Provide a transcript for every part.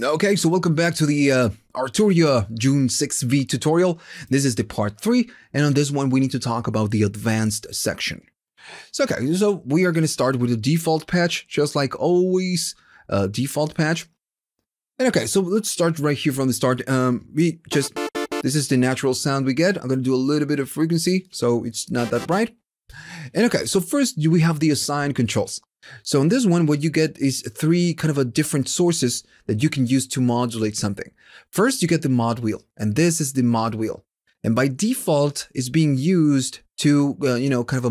Okay, so welcome back to the Arturia June 6V tutorial. This is the part 3, and on this one we need to talk about the advanced section. So we are going to start with the default patch, just like always, default patch. And okay, so let's start right here from the start. This is the natural sound we get. I'm going to do a little bit of frequency, so it's not that bright. And okay, so first we have the assign controls. So in this one, what you get is 3 kind of different sources that you can use to modulate something. First, you get the mod wheel, and this is the mod wheel. And by default, it's being used to,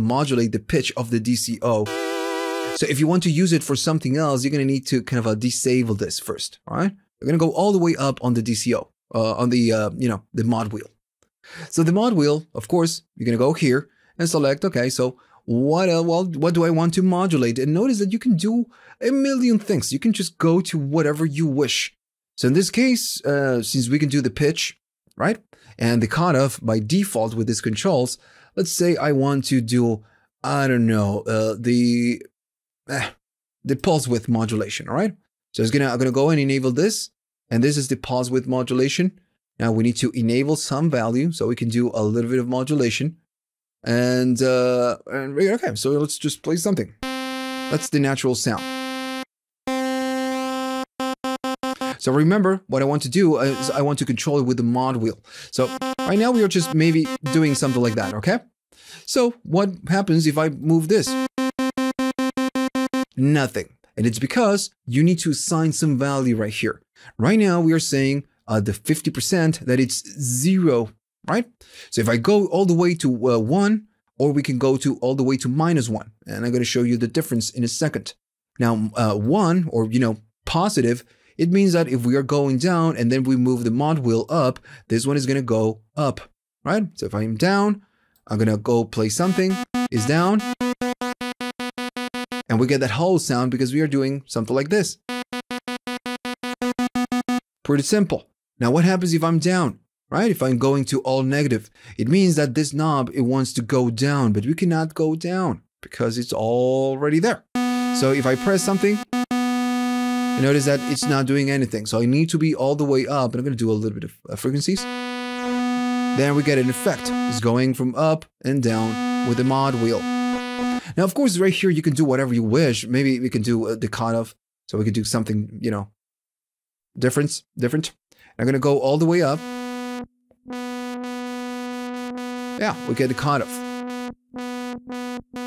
modulate the pitch of the DCO. So if you want to use it for something else, you're going to need to kind of disable this first, all right? We're going to go all the way up on the DCO, on the, the mod wheel. So the mod wheel, of course, you're going to go here and select, okay, so what do I want to modulate? And notice that you can do a million things. You can just go to whatever you wish. So in this case, since we can do the pitch, right? And the cutoff by default with these controls, let's say I want to do, I don't know, the pulse width modulation, all right? So I'm gonna go and enable this, and this is the pulse width modulation. Now we need to enable some value, so we can do a little bit of modulation. And okay, so let's just play something. That's the natural sound. So remember, what I want to do is I want to control it with the mod wheel. So right now we are just maybe doing something like that, okay? So what happens if I move this? Nothing. And it's because you need to assign some value right here. Right now we are saying the 50% that it's 0. Right? So if I go all the way to 1, or we can go to all the way to -1, and I'm going to show you the difference in a second. Now, 1, or positive, it means that if we are going down and then we move the mod wheel up, this one is going to go up, right? So if I'm down, I'm going to go play something, is down, and we get that whole sound because we are doing something like this. Pretty simple. Now, what happens if I'm down? Right? If I'm going to all negative, it means that this knob, it wants to go down, but we cannot go down because it's already there. So if I press something, you notice that it's not doing anything. So I need to be all the way up, and I'm going to do a little bit of frequencies. Then we get an effect. It's going from up and down with the mod wheel. Now, of course, right here, you can do whatever you wish. Maybe we can do the cutoff. So we can do something, different. I'm going to go all the way up. Yeah, we get the cutoff.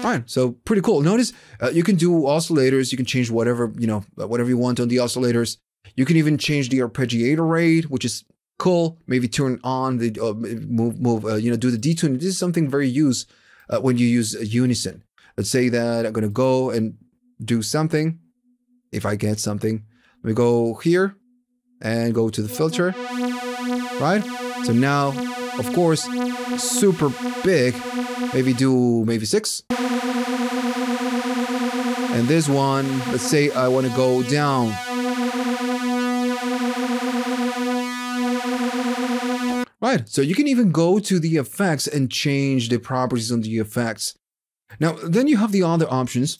Fine, so pretty cool. Notice you can do oscillators. You can change whatever, whatever you want on the oscillators. You can even change the arpeggiator rate, which is cool. Maybe turn on the do the detune. This is something very used when you use unison. Let's say that I'm going to go and do something. If I get something, let me go here and go to the filter, right? So now, of course, super big, maybe 6. And this one, let's say I want to go down. Right, so you can even go to the effects and change the properties on the effects. Now, then you have the other options,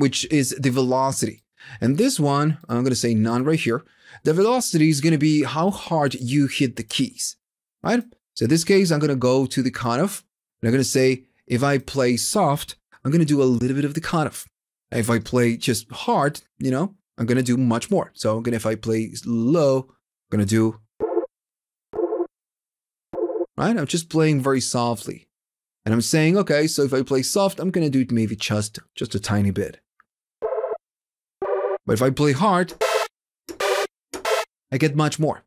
which is the velocity. And this one, I'm going to say none right here. The velocity is going to be how hard you hit the keys, right? So in this case, I'm going to go to the cutoff. And I'm going to say, if I play soft, I'm going to do a little bit of the cutoff. If I play just hard, I'm going to do much more. So if I play low, I'm going to do, right? I'm just playing very softly. And I'm saying, okay, so if I play soft, I'm going to do it maybe just a tiny bit. But if I play hard, I get much more.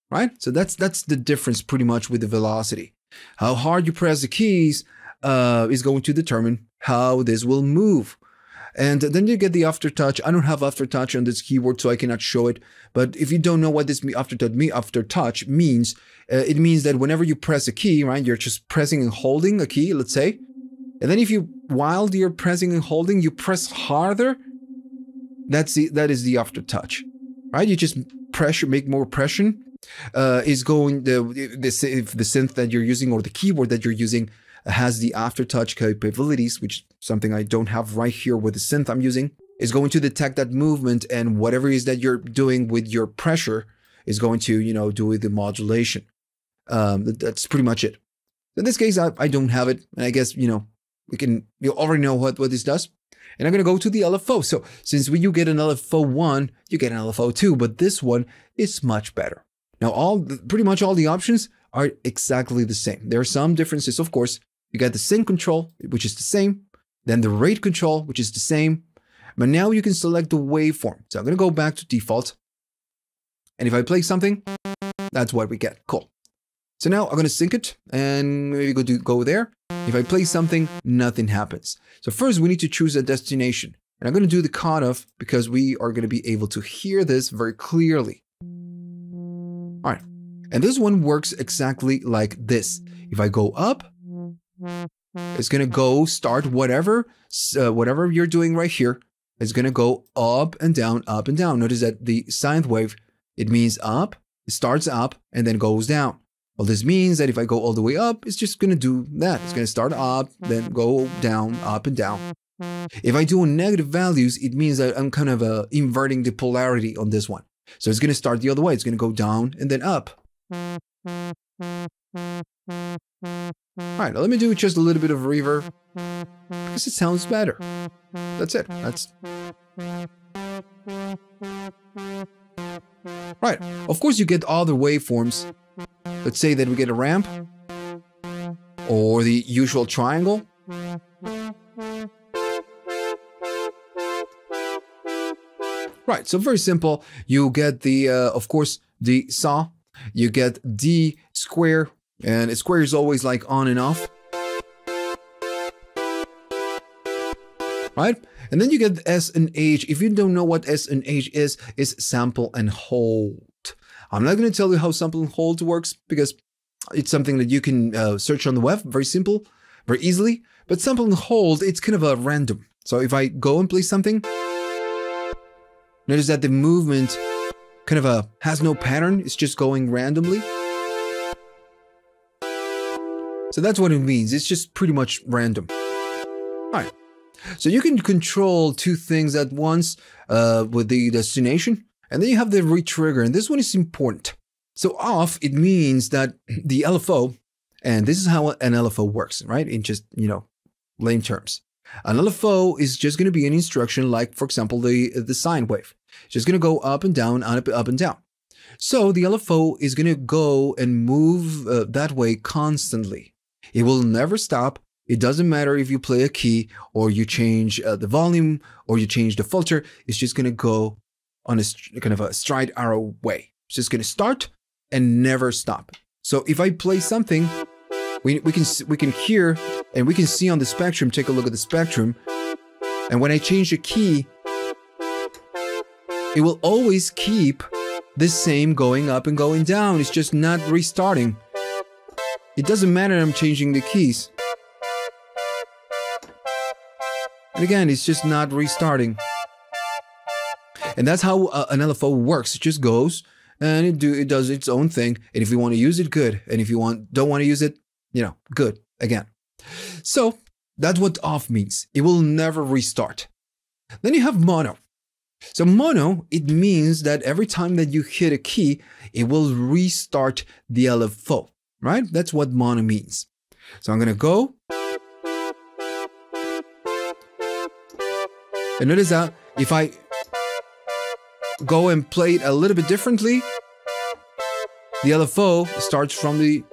Right? So that's the difference pretty much with the velocity. How hard you press the keys is going to determine how this will move. And then you get the aftertouch. I don't have aftertouch on this keyboard, so I cannot show it. But if you don't know what this aftertouch means, it means that whenever you press a key, right, you're just pressing and holding a key, let's say. And then while you're pressing and holding, you press harder. That is the aftertouch, right? You just make more pressure. Is going if the synth that you're using or the keyboard that you're using has the aftertouch capabilities, which is something I don't have right here with the synth I'm using. is going to detect that movement, and whatever it is that you're doing with your pressure is going to, you know, do with the modulation. That's pretty much it. In this case, I don't have it, and I guess, you know, you already know what this does. And I'm going to go to the LFO. So since you get an LFO 1, you get an LFO 2, but this one is much better. Now, pretty much all the options are exactly the same. There are some differences, of course. You got the sync control, which is the same. Then the rate control, which is the same. But now you can select the waveform. So I'm going to go back to default. And if I play something, that's what we get. Cool. So now I'm going to sync it and maybe go there. If I play something, nothing happens. So first we need to choose a destination. And I'm going to do the cutoff because we are going to be able to hear this very clearly. All right. And this one works exactly like this. If I go up, it's going to go start whatever you're doing right here. It's going to go up and down, up and down. Notice that the sine wave, it means up, it starts up and then goes down. Well, this means that if I go all the way up, it's just going to do that. It's going to start up, then go down, up and down. If I do negative values, it means that I'm kind of inverting the polarity on this one. So it's going to start the other way. It's going to go down and then up. All right, now let me do just a little bit of reverb because it sounds better. That's it. Right. Of course, you get other waveforms. Let's say that we get a ramp or the usual triangle. Right, so very simple. You get the, of course, the saw. You get D square, and a square is always like on and off. Right? And then you get S and H. If you don't know what S and H is, it's sample and hold. I'm not going to tell you how sample and hold works because it's something that you can search on the web. Very simple, very easily. But sample and hold, it's kind of a random. So if I go and play something, notice that the movement kind of has no pattern. It's just going randomly. So that's what it means. It's just pretty much random. All right. So you can control two things at once with the destination. And then you have the retrigger, and this one is important. So off, it means that the LFO, and this is how an LFO works, right? In just, you know, lame terms. An LFO is just going to be an instruction like, for example, the sine wave. It's just going to go up and down, up and down. So the LFO is going to go and move that way constantly. It will never stop. It doesn't matter if you play a key or you change the volume or you change the filter. It's just going to go on a kind of a straight arrow way. It's just going to start and never stop. So if I play something, we can hear and we can see on the spectrum. Take a look at the spectrum. And when I change the key, it will always keep the same going up and going down. It's just not restarting. It doesn't matter I'm changing the keys. And again, it's just not restarting. And that's how an LFO works. It just goes and it does its own thing. And if you want to use it, good. And if you don't want to use it, you know, good. Again. So that's what off means. It will never restart. Then you have mono. So mono, it means that every time that you hit a key, it will restart the LFO, right? That's what mono means. So I'm going to go. And notice that if I go and play it a little bit differently, the LFO starts from the...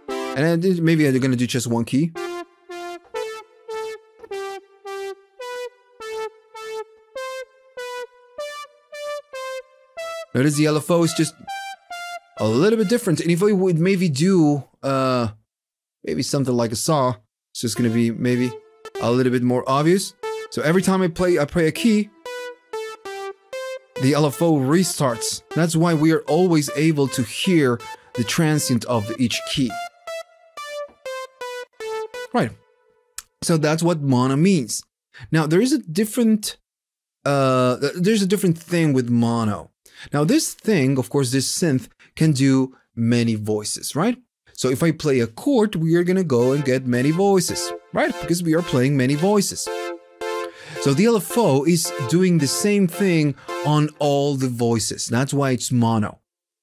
And then maybe I'm going to do just one key. Notice the LFO is just a little bit different. And if I would maybe do maybe something like a saw, it's just going to be maybe a little bit more obvious. So every time I play a key, the LFO restarts. That's why we are always able to hear the transient of each key. Right. So that's what mono means. Now there is a different thing with mono. Now this thing, of course, this synth can do many voices, right? So if I play a chord, we are going to go and get many voices, right? Because we are playing many voices. So the LFO is doing the same thing on all the voices. That's why it's mono.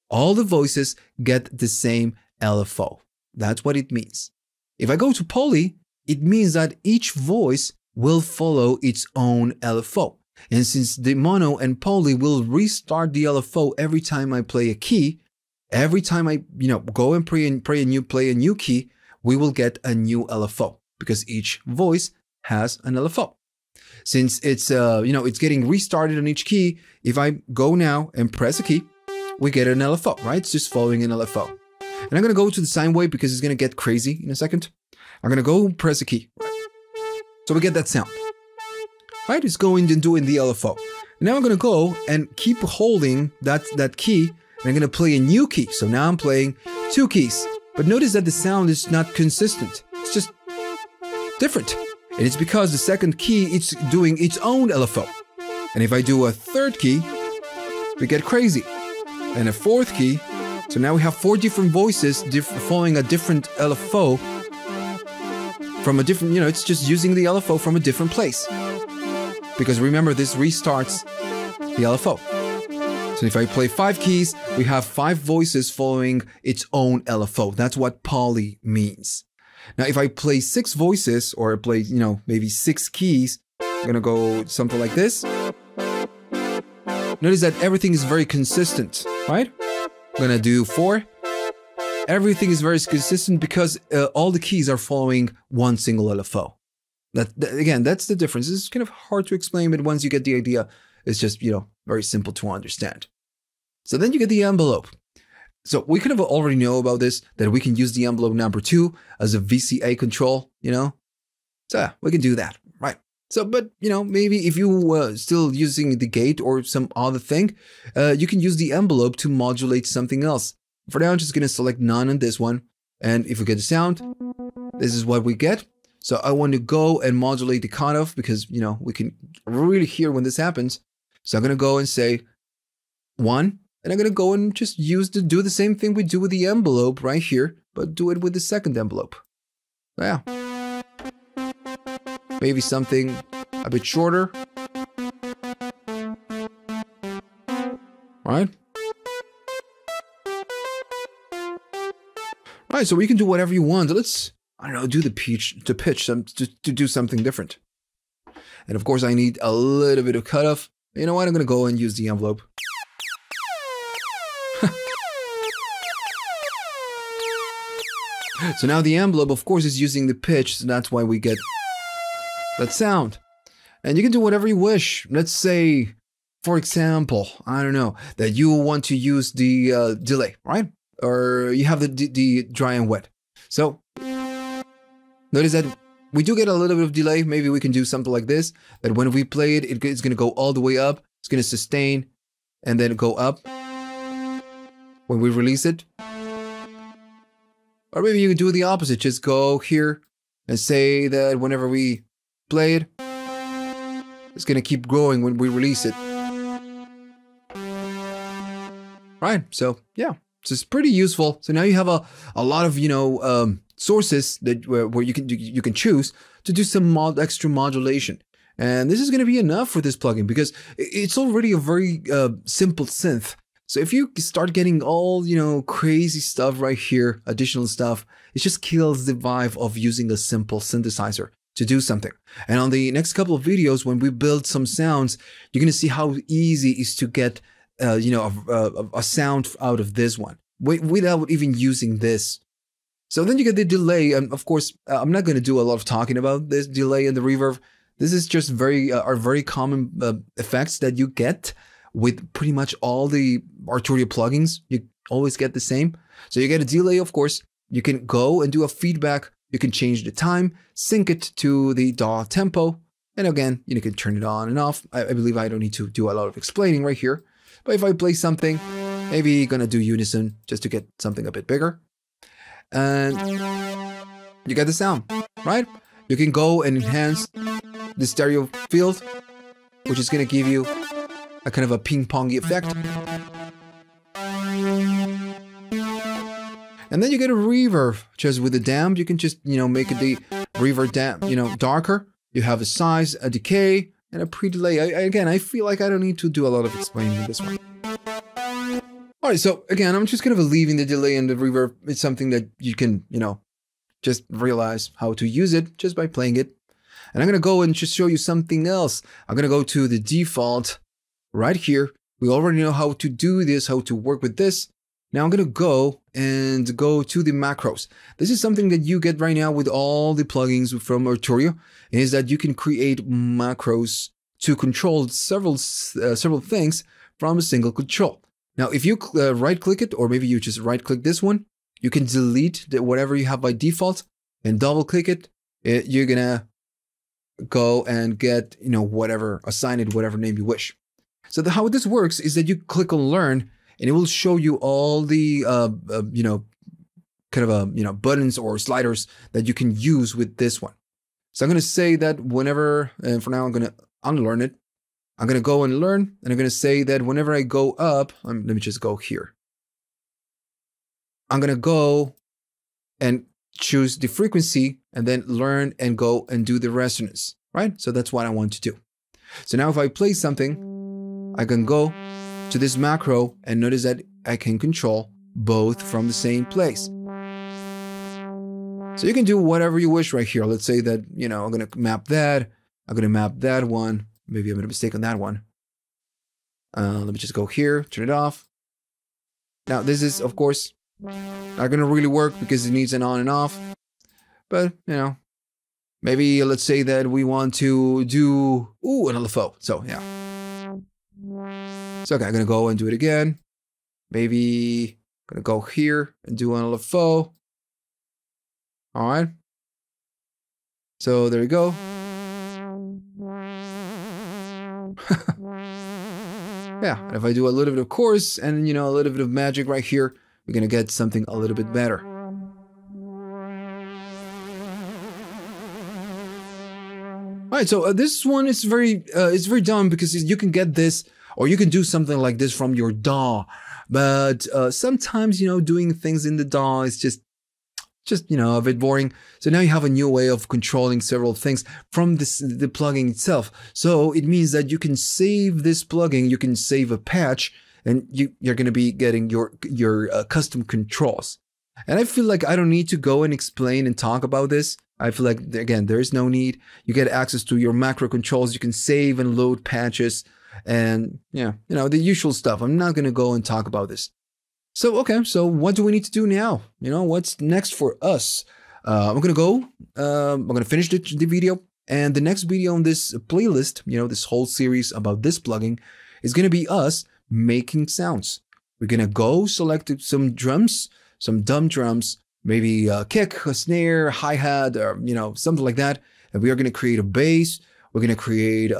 All the voices get the same LFO. That's what it means. If I go to poly, it means that each voice will follow its own LFO. And since the mono and poly will restart the LFO every time I play a key, every time I go and play a new key, we will get a new LFO because each voice has an LFO. Since it's it's getting restarted on each key, if I go now and press a key, we get an LFO, right? It's just following an LFO. And I'm gonna go to the sine wave because it's gonna get crazy in a second. I'm gonna go press a key. So we get that sound. Right? It's going and doing the LFO. Now I'm gonna go and keep holding that key, and I'm gonna play a new key. So now I'm playing two keys. But notice that the sound is not consistent. It's just different. And it's because the second key, it's doing its own LFO. And if I do a third key, we get crazy. And a fourth key, so now we have 4 different voices following a different LFO from a different, it's just using the LFO from a different place. Because remember, this restarts the LFO. So if I play 5 keys, we have 5 voices following its own LFO. That's what poly means. Now, if I play 6 voices, or I play, maybe 6 keys, I'm gonna go something like this. Notice that everything is very consistent, right? I'm gonna do 4. Everything is very consistent because all the keys are following one single LFO. Again, that's the difference. It's kind of hard to explain, but once you get the idea, it's just, very simple to understand. So then you get the envelope. So we kind of already know about this, that we can use the envelope number 2 as a VCA control, So yeah, we can do that, right? So, but, maybe if you still using the gate or some other thing, you can use the envelope to modulate something else. For now, I'm just going to select none on this one. And if we get the sound, this is what we get. So I want to go and modulate the cutoff because, we can really hear when this happens. So I'm going to go and say 1. And I'm going to go and just do the same thing we do with the envelope right here, but do it with the second envelope. Yeah. Maybe something a bit shorter. Right? Right, so we can do whatever you want. Let's, do the pitch to do something different. And of course, I need a little bit of cutoff. You know what? I'm going to go and use the envelope. So now the envelope, of course, is using the pitch, so that's why we get that sound. And you can do whatever you wish. Let's say, for example, that you want to use the delay, right? Or you have the dry and wet. So notice that we do get a little bit of delay. Maybe we can do something like this, that when we play it, it's going to go all the way up. It's going to sustain and then go up when we release it. Or maybe you can do the opposite. Just go here and say that whenever we play it, it's going to keep growing when we release it. Right. So yeah, so it's pretty useful. So now you have a lot of, sources that where you can choose to do some extra modulation. And this is going to be enough for this plugin because it's already a very simple synth. So if you start getting all, crazy stuff right here, additional stuff, it just kills the vibe of using a simple synthesizer to do something. And on the next couple of videos, when we build some sounds, you're going to see how easy it is to get, a sound out of this one without even using this. So then you get the delay. And of course, I'm not going to do a lot of talking about this delay and the reverb. This is just very common effects that you get with pretty much all the Arturia plugins. You always get the same. So you get a delay, of course. You can go and do a feedback. You can change the time, sync it to the DAW tempo. And again, you can turn it on and off. I believe I don't need to do a lot of explaining right here. But if I play something, maybe gonna do unison just to get something a bit bigger. And you get the sound, right? You can go and enhance the stereo field, which is gonna give you a kind of a ping-pongy effect. And then you get a reverb. Just with the damp, you can just, make it reverb darker. You have a size, a decay, and a pre-delay. Again, I feel like I don't need to do a lot of explaining in this one. All right, so again, I'm just kind of leaving the delay and the reverb. It's something that you can, just realize how to use it just by playing it. And I'm going to go and just show you something else. I'm going to go to the default right here. We already know how to do this, how to work with this. Now I'm going to go to the macros. This is something that you get right now with all the plugins from Arturia, is that you can create macros to control several things from a single control. Now, if you right click it, or maybe you just right click this one, you can delete whatever you have by default and double click it. You're going to go and get, whatever, assign it whatever name you wish. So how this works is that you click on learn and it will show you all the, buttons or sliders that you can use with this one. So I'm going to say that whenever, and for now I'm going to unlearn it. I'm going to go and learn, and I'm going to say that whenever I go up, let me just go here. I'm going to go and choose the frequency and then learn and go and do the resonance, right? So that's what I want to do. So now if I play something, I can go to this macro and notice that I can control both from the same place. So you can do whatever you wish right here. Let's say that, I'm going to map that. I'm going to map that one. Maybe I made a mistake on that one. Let me just go here, turn it off. Now this is, of course, not going to really work because it needs an on and off. But, maybe let's say that we want to do, an LFO. So, yeah. So, okay, I'm going to go and do it again. Maybe I'm going to go here and do an LFO. All right. So, there we go. Yeah, and if I do a little bit of chorus and, a little bit of magic right here, we're going to get something a little bit better. All right, so this one is it's very dumb because you can get this, or you can do something like this from your DAW. But sometimes, doing things in the DAW is just a bit boring. So now you have a new way of controlling several things from the plugin itself. So it means that you can save this plugin, you can save a patch, and you're going to be getting your custom controls. And I feel like I don't need to go and explain and talk about this. I feel like, again, there is no need. You get access to your macro controls. You can save and load patches and, the usual stuff. I'm not going to go and talk about this. So, okay, so what do we need to do now? What's next for us? I'm going to finish the video, and the next video on this playlist, this whole series about this plugin is going to be us making sounds. We're going to go select some drums, some dumb drums, maybe a kick, a snare, hi-hat, or, something like that. And we are going to create a bass. We're going to create,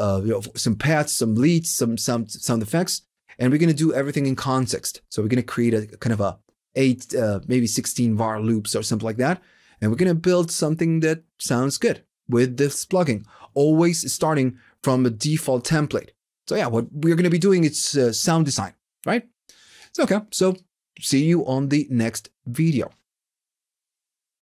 some pads, some leads, some sound effects. And we're going to do everything in context. So we're going to create a kind of a 8, maybe 16 var loops or something like that. And we're going to build something that sounds good with this plugin, always starting from a default template. So yeah, what we're going to be doing is sound design, right? So, okay, so see you on the next video.